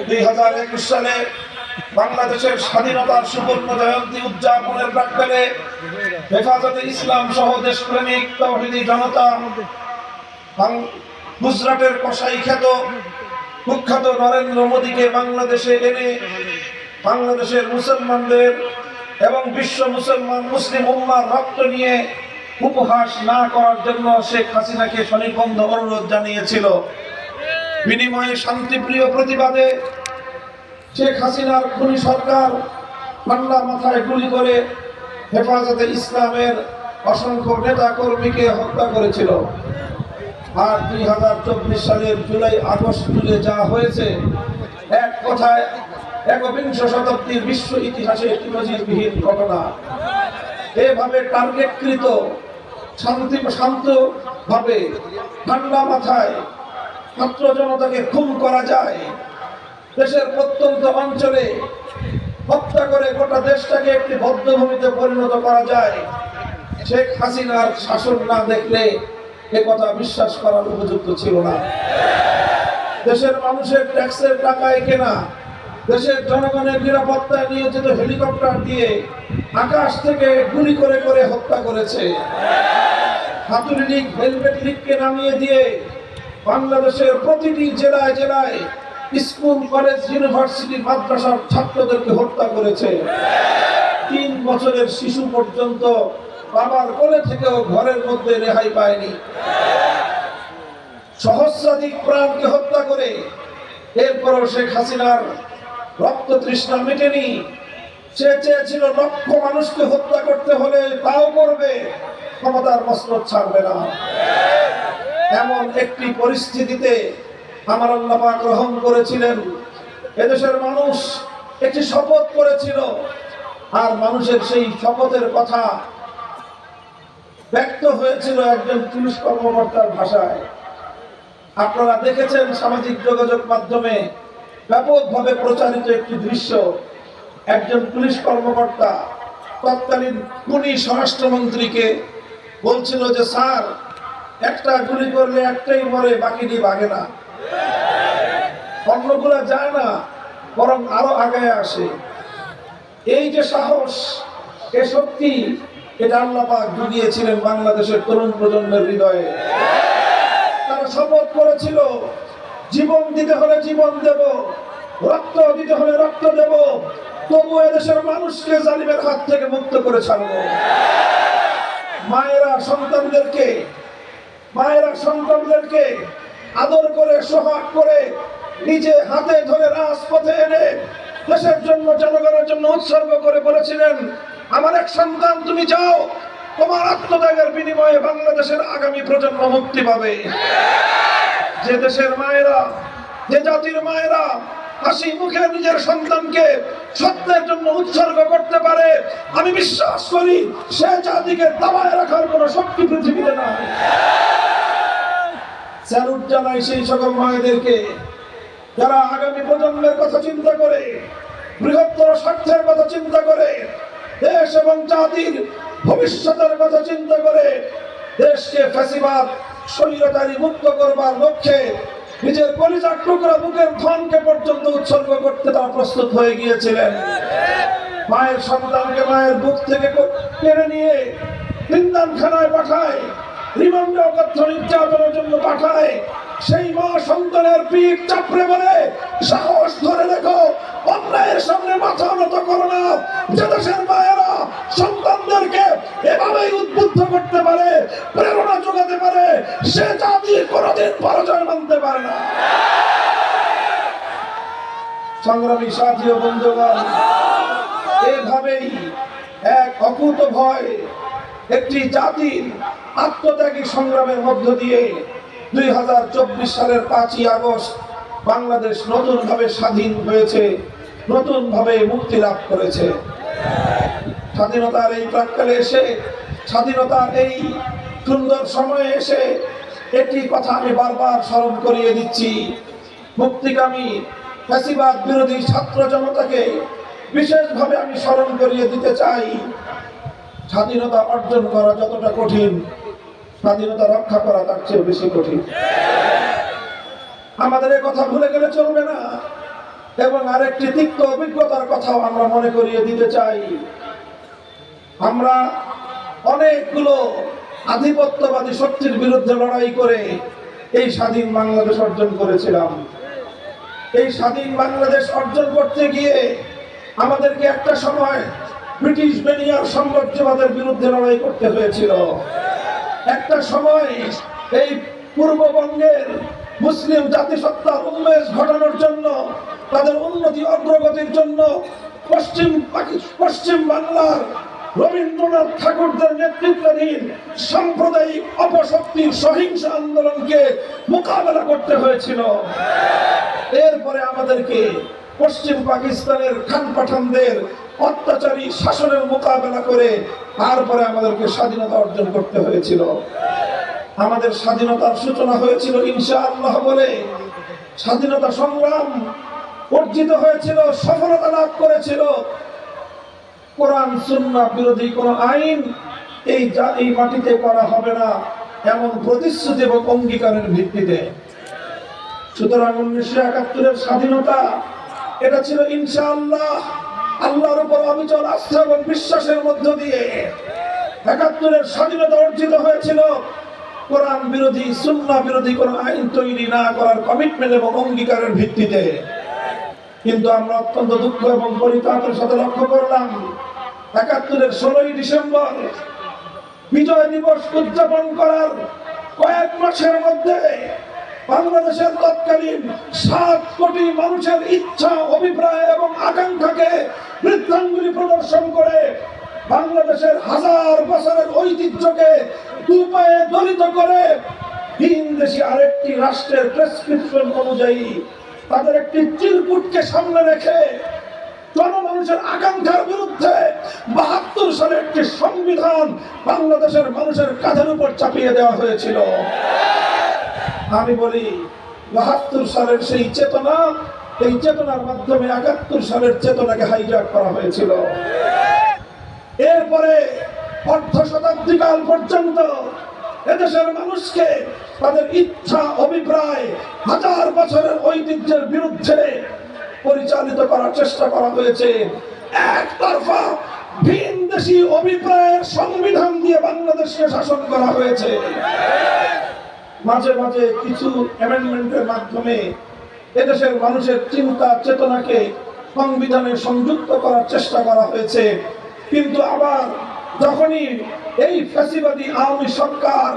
2021 সালে বাংলাদেশের স্বাধীনতার সুবর্ণ জয়ন্তী উদযাপনের প্রাক্কালে হেফাজতে ইসলাম সহ দেশপ্রেমিক তাওহীদি জনতা গুজরাটের কসাই খ্যাত কুখ্যাত নরেন্দ্র মোদীকে বাংলাদেশে এনে বাংলাদেশের মুসলমানদের এবং বিশ্ব মুসলিম উম্মার রক্ত নিয়ে উপহাস না করার জন্য শেখ হাসিনাকে সনির্বন্ধ অনুরোধ জানিয়েছিল। বিনিময়ে শান্তিপ্রিয় প্রতিবাদে শেখ হাসিনার খুনি সরকার ঠান্ডা মাথায় গুলি করে হেফাজতে ইসলামের অসংখ্য নেতা কর্মীকে হত্যা করেছিল। আর 2024 সালের জুলাই আগস্ট জুড়ে যা হয়েছে, এক কথায় একবিংশ শতাব্দীর বিশ্ব ইতিহাসে একটি নজিরবিহীন ঘটনা। এভাবে টার্গেটকৃত শান্তভাবে ঠান্ডা মাথায় ছাত্র জনতাকে খুন করা যায়, দেশের প্রত্যন্ত অঞ্চলে হত্যা করে গোটা দেশটাকে একটি বদ্ধভূমিতে পরিণত করা যায়, শেখ হাসিনার শাসন না দেখলে এ কথা বিশ্বাস করার উপযুক্ত ছিল না। দেশের মানুষের ট্যাক্সের টাকায় কেনা, দেশের জনগণের নিরাপত্তায় নিয়োজিত হেলিকপ্টার দিয়ে আকাশ থেকে গুলি করে করে হত্যা করেছে। হাতুড়ি লীগ, হেলমেট লীগকে নামিয়ে দিয়ে বাংলাদেশের প্রতিটি জেলায় জেলায় স্কুল, কলেজ, ইউনিভার্সিটি, মাদ্রাসার ছাত্রদেরকে হত্যা করেছে। 3 বছরের শিশু পর্যন্ত বাবার কোলে থেকেও ঘরের মধ্যে রেহাই পায়নি। সহস্রাধিক প্রাণকে হত্যা করে এরপরও শেখ হাসিনার রক্ত তৃষ্ণা মেটেনি। সে চেয়েছিল লক্ষ মানুষকে হত্যা করতে হলে তাও করবে, ক্ষমতার মসনদ ছাড়বে না। এমন একটি পরিস্থিতিতে আমার আল্লাহ পাক রহম করেছিলেন। এদেশের মানুষ একটি শপথ করেছিল, আর মানুষের সেই শপথের কথা ব্যক্ত হয়েছিল একজন পুলিশ কর্মকর্তার ভাষায়। আপনারা দেখেছেন সামাজিক যোগাযোগ মাধ্যমে ব্যাপকভাবে প্রচারিত একটি দৃশ্য। একজন পুলিশ কর্মকর্তা তৎকালীন খুনি স্বরাষ্ট্রমন্ত্রীকে বলছিল যে, স্যার, একটা গুলি করলে একটাই মরে, বাকিটি ভাগে না, অন্যগুলা যায় না, বরং আরো আগে আসে। এই যে সাহস, এ শক্তি, এটা আল্লাহ পাক জুগিয়েছিলেন বাংলাদেশের তরুণ প্রজন্মের হৃদয়ে। তারা শপথ করেছিল, জীবন দিতে হলে জীবন দেব, রক্ত দিতে হলে রক্ত দেব, তবু এদেশের মানুষকে জালিমের হাত থেকে মুক্ত করে ছাড়বো। মায়েরা সন্তানদেরকে আদর করে, সোহাগ করে, নিজে হাতে ধরে রাজপথে এনে দেশের জন্য, জনগণের জন্য উৎসর্গ করে বলেছিলেন, আমার এক সন্তান, তুমি যাও, তোমার আত্মত্যাগের বিনিময়ে বাংলাদেশের আগামী প্রজন্ম মুক্তি পাবে। যে দেশের মায়েরা, যে জাতির মায়েরা হাসি মুখে নিজের সন্তানকে সত্যের জন্য উৎসর্গ করতে পারে, আমি বিশ্বাস করি সে জাতিকে দাবায় রাখার কোন শক্তি পৃথিবীতে নাই। স্যালুট জানাই সেই সকল মায়েদেরকে যারা আগামী প্রজন্মের কথা চিন্তা করে, বৃহত্তর স্বার্থের কথা চিন্তা করে, দেশ এবং জাতির ভবিষ্যতের কথা চিন্তা করে দেশকে ফ্যাসিবাদ, স্বৈরাচারী মুক্ত করবার লক্ষ্যে নিজের কলিজার টুকরা, বুকের ধনকে পর্যন্ত উৎসর্গ করতে তারা প্রস্তুত হয়ে গিয়েছিলেন। মায়ের সন্তানকে মায়ের বুক থেকে কেড়ে নিয়ে জিন্দানখানায় পাঠায়, রিমান্ডে অকথ্য নির্যাতনের জন্য পাঠায়। সেই মা সন্তানের পিঠ চাপড়ে বলে, সাহস ধরে রেখো, অন্যায়ের সামনে মাথা নত করো না। যে দেশের মায়েরা সন্তানদেরকে এভাবেই উদ্বুদ্ধ করতে পারে, প্রেরণা যোগাতে পারে, সে জাতি কোনদিন পরাজয় মানতে পারে না। সংগ্রামী সাথী ও বন্ধুগণ, এভাবেই এক অকুত ভয় একটি জাতির আত্মত্যাগী সংগ্রামের মধ্য দিয়ে 2024 সালের 5ই আগস্ট বাংলাদেশ নতুনভাবে স্বাধীন হয়েছে, নতুনভাবে মুক্তি লাভ করেছে। স্বাধীনতার এই প্রাক্কালে এসে, স্বাধীনতার এই সুন্দর সময়ে এসে একটি কথা আমি বারবার স্মরণ করিয়ে দিচ্ছি। মুক্তিকামী ফ্যাসিবাদ বিরোধী ছাত্র জনতাকে বিশেষভাবে আমি স্মরণ করিয়ে দিতে চাই, স্বাধীনতা অর্জন করা যতটা কঠিন, স্বাধীনতা রক্ষা করা তার চেয়ে বেশি কঠিন। আমাদের এই কথা ভুলে গেলে চলবে না। এবং আরেকটি তিক্ত অভিজ্ঞতার কথাও আমরা মনে করিয়ে দিতে চাই। আমরা অনেকগুলো আধিপত্যবাদী শক্তির বিরুদ্ধে লড়াই করে এই স্বাধীন বাংলাদেশ অর্জন করেছিলাম। এই স্বাধীন বাংলাদেশ অর্জন করতে গিয়ে আমাদেরকে একটা সময় ব্রিটিশ বেনিয়ার সাম্রাজ্যবাদের বিরুদ্ধে লড়াই করতে হয়েছিল। একটা সময় এই পূর্ববঙ্গের মুসলিম জাতিসত্তার উন্মেষ ঘটানোর জন্য, তাদের উন্নতি অগ্রগতির জন্য পশ্চিম বাংলার রবীন্দ্রনাথ ঠাকুরদের নেতৃত্বাধীন সাম্প্রদায়িক অপশক্তির সহিংস আন্দোলনকে মোকাবেলা করতে হয়েছিল। এরপরে আমাদেরকে পশ্চিম পাকিস্তানের খান পাঠানদের অত্যাচারী শাসনের মোকাবেলা করে তারপরে আমাদেরকে স্বাধীনতা অর্জন করতে হয়েছিল। আমাদের স্বাধীনতার সূচনা হয়েছিল ইনশাআল্লাহ বলে। স্বাধীনতা সংগ্রাম অর্জিত হয়েছিল, সফলতা লাভ করেছিল কোরআন সুন্নাহ বিরোধী কোন আইন এই মাটিতে করা হবে না, এমন প্রতিশ্রুতি এবং অঙ্গীকারের ভিত্তিতে। সুতরাং 1971-এর স্বাধীনতা এটা ছিল ইনশাআল্লাহ আল্লাহর উপর অবিচল আস্থা এবং বিশ্বাসের মধ্য দিয়ে। 71-এর স্বাধীনতা অর্জিত হয়েছিল কোরআন বিরোধী সুন্নাহ বিরোধী কোন আইন তৈরি না করার কমিটমেন্ট এবং অঙ্গীকারের ভিত্তিতে। কিন্তু আমরা অত্যন্ত দুঃখ এবং পরিতাপের সাথে লক্ষ্য করলাম 71-এর 16ই ডিসেম্বর বিজয় দিবস উদযাপন করার কয়েক মাসের মধ্যে বাংলাদেশের তৎকালীন 7 কোটি মানুষের ইচ্ছা, অভিপ্রায় এবং আকাঙ্ক্ষাকে বৃদ্ধাঙ্গুলি প্রদর্শন করে বাংলাদেশের হাজার বছরের ঐতিহ্যকে দুপায়ে দলিত করে ভিন দেশি আরেকটি রাষ্ট্রের প্রেসক্রিপশন অনুযায়ী তাদের একটি চিরকুটকে সামনে রেখে জনমানুষের আকাঙ্ক্ষার বিরুদ্ধে 72 সালে একটি সংবিধান বাংলাদেশের মানুষের কাঁধের উপর চাপিয়ে দেওয়া হয়েছিল। আমি বলি 72 সালের সেই চেতনা, এই চেতনার মাধ্যমে 71 সালের চেতনাকে হাইজ্যাক করা হয়েছিল। এরপরে অর্ধ শতাব্দী কাল পর্যন্ত এদেশের মানুষকে তাদের ইচ্ছা, অভিপ্রায়, হাজার বছরের ঐতিহ্যের বিরুদ্ধে পরিচালিত করার চেষ্টা করা হয়েছে। একতরফা ভিন দেশি অভিপ্রায়ের সংবিধান দিয়ে বাংলাদেশকে শাসন করা হয়েছে। মাঝে মাঝে কিছু অ্যামেন্ডমেন্টের মাধ্যমে এদেশের মানুষের চিন্তা চেতনাকে সংবিধানে সংযুক্ত করার চেষ্টা করা হয়েছে। কিন্তু আবার যখনই এই ফ্যাসিবাদী আওয়ামী সরকার